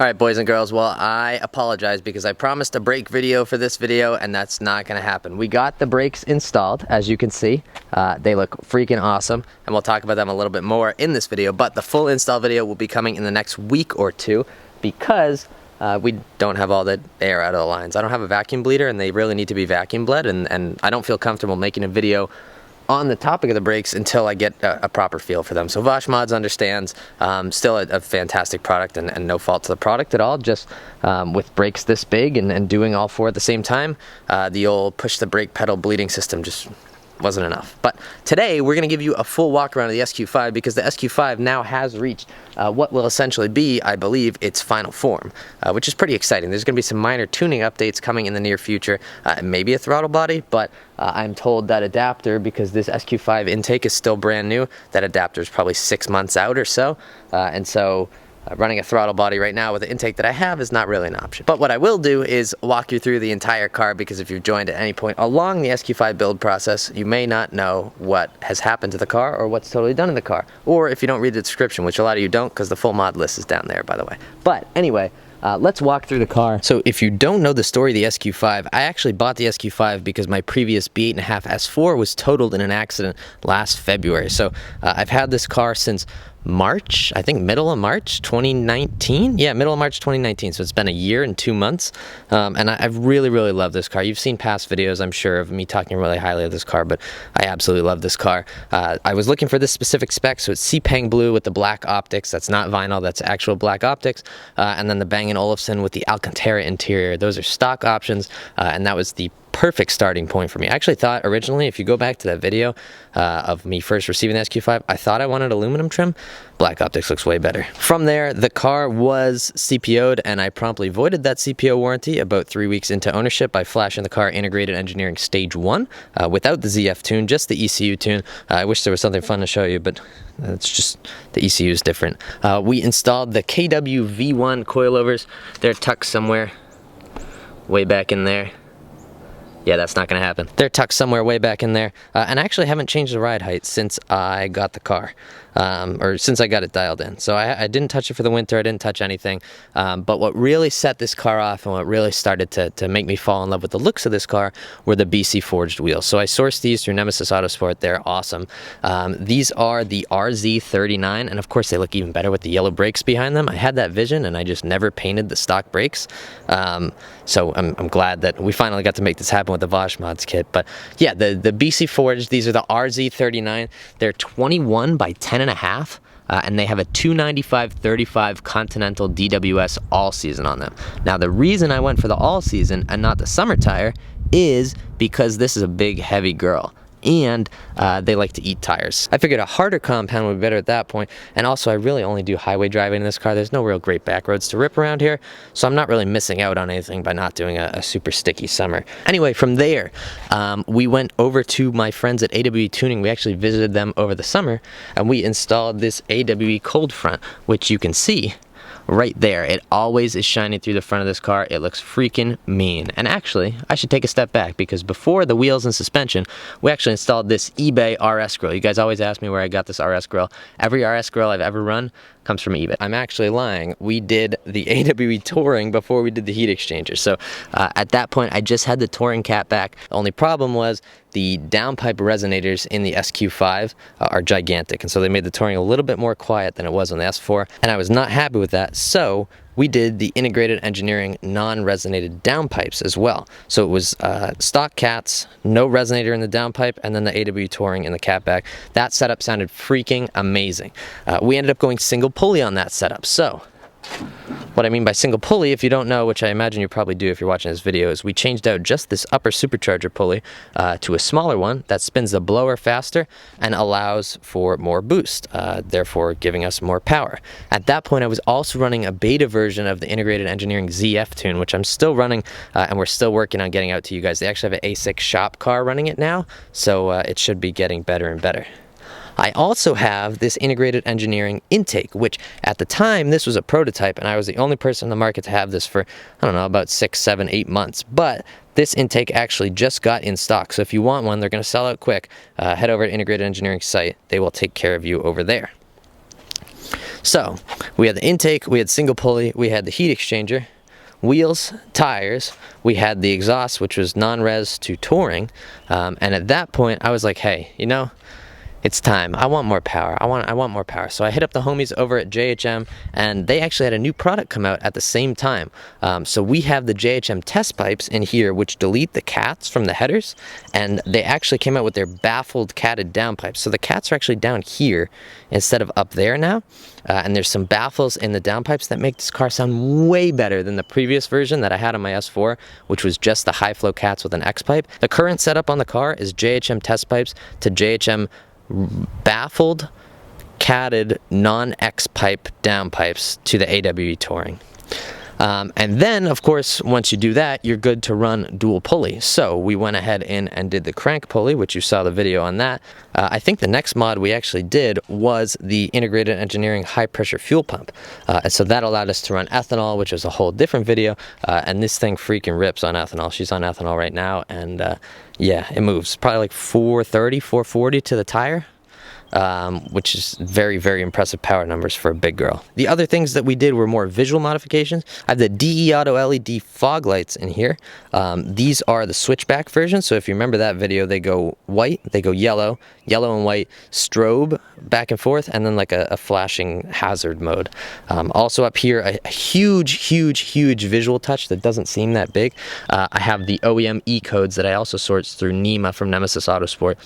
Alright boys and girls, well I apologize because I promised a brake video for this video and that's not going to happen. We got the brakes installed, as you can see. They look freaking awesome and we'll talk about them a little bit more in this video, but the full install video will be coming in the next week or two because we don't have all the air out of the lines. I don't have a vacuum bleeder and they really need to be vacuum bled, and I don't feel comfortable making a video on the topic of the brakes until I get a proper feel for them. So VoshMods understands, still a fantastic product and no fault to the product at all, just with brakes this big and doing all four at the same time, the old push the brake pedal bleeding system just wasn't enough. But today we're going to give you a full walk around of the SQ5 because the SQ5 now has reached what will essentially be, I believe, its final form, which is pretty exciting. There's going to be some minor tuning updates coming in the near future, maybe a throttle body, but I'm told that adapter, because this SQ5 intake is still brand new, that adapter is probably 6 months out or so, and so running a throttle body right now with the intake that I have is not really an option. But what I will do is walk you through the entire car, because if you've joined at any point along the SQ5 build process, you may not know what has happened to the car or what's totally done in the car. Or if you don't read the description, which a lot of you don't because the full mod list is down there, by the way. But anyway, let's walk through the car. So if you don't know the story of the SQ5, I actually bought the SQ5 because my previous B8.5 S4 was totaled in an accident last February. So I've had this car since March, I think middle of March 2019. Yeah, middle of March 2019. So it's been a year and 2 months. And I've really loved this car. You've seen past videos, I'm sure, of me talking really highly of this car, but I absolutely love this car. I was looking for this specific spec, so it's Sepang Blue with the black optics. That's not vinyl, that's actual black optics. And then the Bang & Olufsen with the Alcantara interior. Those are stock options, and that was the perfect starting point for me. I actually thought originally, if you go back to that video of me first receiving the SQ5, I thought I wanted aluminum trim. Black optics looks way better. From there, the car was CPO'd, and I promptly voided that CPO warranty about 3 weeks into ownership by flashing the car integrated engineering stage 1 without the ZF tune, just the ECU tune. I wish there was something fun to show you, but it's just the ECU is different. We installed the KW V1 coilovers. They're tucked somewhere way back in there. Yeah, that's not going to happen. They're tucked somewhere way back in there. And I actually haven't changed the ride height since I got the car. Or since I got it dialed in. So I didn't touch it for the winter. I didn't touch anything. But what really set this car off and what really started to make me fall in love with the looks of this car were the BC forged wheels. So I sourced these through Nemesis Autosport. They're awesome. These are the RZ39, and of course they look even better with the yellow brakes behind them. I had that vision and I just never painted the stock brakes. So I'm glad that we finally got to make this happen with the VoshMods kit. But yeah, the BC forged, these are the RZ39. They're 21 by 10.5. And they have a 295/35 Continental DWS all season on them. Now the reason I went for the all season and not the summer tire is because this is a big heavy girl, and they like to eat tires. I figured a harder compound would be better at that point, and also I really only do highway driving in this car. There's no real great back roads to rip around here, so I'm not really missing out on anything by not doing a super sticky summer. Anyway, from there, we went over to my friends at AWE Tuning. We actually visited them over the summer, and we installed this AWE cold front, which you can see right there. It always is shining through the front of this car. It looks freaking mean. And actually, I should take a step back, because before the wheels and suspension, we actually installed this eBay RS grill. You guys always ask me where I got this RS grill. Every RS grill I've ever run comes from eBay. I'm actually lying. We did the AWE touring before we did the heat exchanger. So at that point, I just had the touring cap back. The only problem was the downpipe resonators in the SQ5 are gigantic, and so they made the touring a little bit more quiet than it was on the S4, and I was not happy with that, so we did the integrated engineering non-resonated downpipes as well. So it was stock cats, no resonator in the downpipe, and then the AWE touring in the catback. That setup sounded freaking amazing. We ended up going single pulley on that setup. So what I mean by single pulley, if you don't know, which I imagine you probably do if you're watching this video, is we changed out just this upper supercharger pulley to a smaller one that spins the blower faster and allows for more boost, therefore giving us more power. At that point, I was also running a beta version of the integrated engineering ZF tune, which I'm still running, and we're still working on getting out to you guys. They actually have an A6 shop car running it now, so it should be getting better and better. I also have this integrated engineering intake, which at the time, this was a prototype, and I was the only person in the market to have this for, I don't know, about 6, 7, 8 months. But this intake actually just got in stock, so if you want one, they're going to sell out quick. Head over to Integrated Engineering site. They will take care of you over there. So we had the intake, we had single pulley, we had the heat exchanger, wheels, tires, we had the exhaust, which was non-res to touring, and at that point I was like, hey, you know, it's time. I want more power. I want more power. So I hit up the homies over at JHM, and they actually had a new product come out at the same time. So we have the JHM Test Pipes in here, which delete the cats from the headers, and they actually came out with their baffled catted downpipes. So the cats are actually down here instead of up there now, and there's some baffles in the downpipes that make this car sound way better than the previous version that I had on my S4, which was just the high flow cats with an X pipe. The current setup on the car is JHM Test Pipes to JHM baffled catted non-X pipe downpipes to the AWE touring. And then of course once you do that, you're good to run dual pulley. So we went ahead and did the crank pulley, which you saw the video on that. I think the next mod we actually did was the integrated engineering high pressure fuel pump, and so that allowed us to run ethanol, which is a whole different video, and this thing freaking rips on ethanol. She's on ethanol right now, and yeah, it moves probably like 430, 440 to the tire, which is very, very impressive power numbers for a big girl. The other things that we did were more visual modifications. I have the DE Auto LED fog lights in here. These are the switchback version, so if you remember that video, they go white, they go yellow, yellow and white, strobe back and forth, and then like a flashing hazard mode. Also up here, a huge visual touch that doesn't seem that big. I have the OEM E codes that I also sourced through Nima from Nemesis Autosport.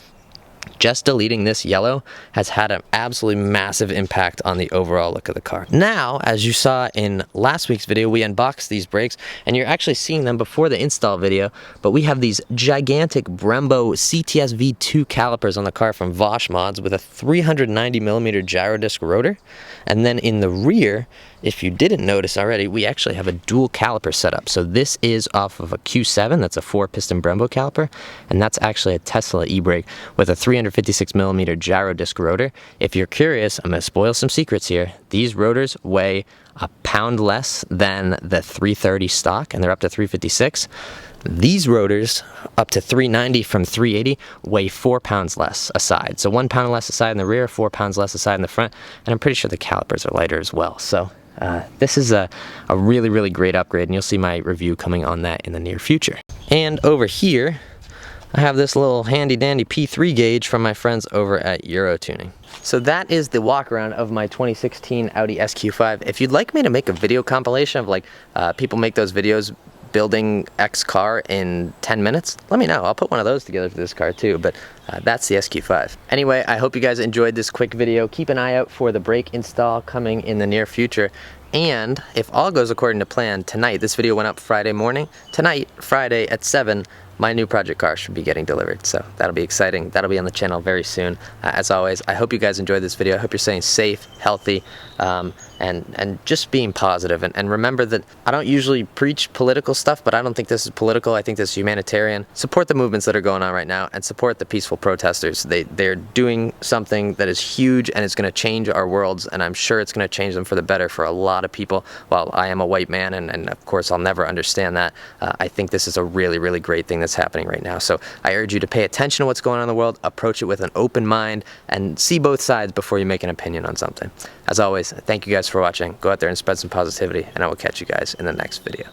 Just deleting this yellow has had an absolutely massive impact on the overall look of the car. Now, as you saw in last week's video, we unboxed these brakes, and you're actually seeing them before the install video, but we have these gigantic Brembo CTS V2 calipers on the car from VoshMods with a 390mm gyro disc rotor. And then in the rear, if you didn't notice already, we actually have a dual caliper setup. So this is off of a Q7, that's a 4-piston Brembo caliper, and that's actually a Tesla e-brake with a 356mm gyro disc rotor. If you're curious, I'm going to spoil some secrets here. These rotors weigh a pound less than the 330 stock, and they're up to 356. These rotors, up to 390 from 380, weigh 4 pounds less a side. So 1 pound less a side in the rear, 4 pounds less a side in the front, and I'm pretty sure the calipers are lighter as well. So this is a really great upgrade, and you'll see my review coming on that in the near future. And over here, I have this little handy dandy P3 gauge from my friends over at Euro Tuning. So that is the walk around of my 2016 Audi SQ5. If you'd like me to make a video compilation of like people make those videos building X car in 10 minutes, let me know. I'll put one of those together for this car too, but that's the SQ5. Anyway, I hope you guys enjoyed this quick video. Keep an eye out for the brake install coming in the near future. And if all goes according to plan, tonight, this video went up Friday morning, tonight, Friday at 7, my new project car should be getting delivered. So that'll be exciting. That'll be on the channel very soon. As always, I hope you guys enjoyed this video. I hope you're staying safe, healthy, and just being positive. And remember that I don't usually preach political stuff, but I don't think this is political. I think this is humanitarian. Support the movements that are going on right now, and support the peaceful protesters. They're doing something that is huge, and it's going to change our worlds, and I'm sure it's going to change them for the better for a lot of people. While I am a white man, and of course I'll never understand that, I think this is a really great thing that's happening right now. So I urge you to pay attention to what's going on in the world, approach it with an open mind, and see both sides before you make an opinion on something. As always, thank you guys for watching. Go out there and spread some positivity, and I will catch you guys in the next video.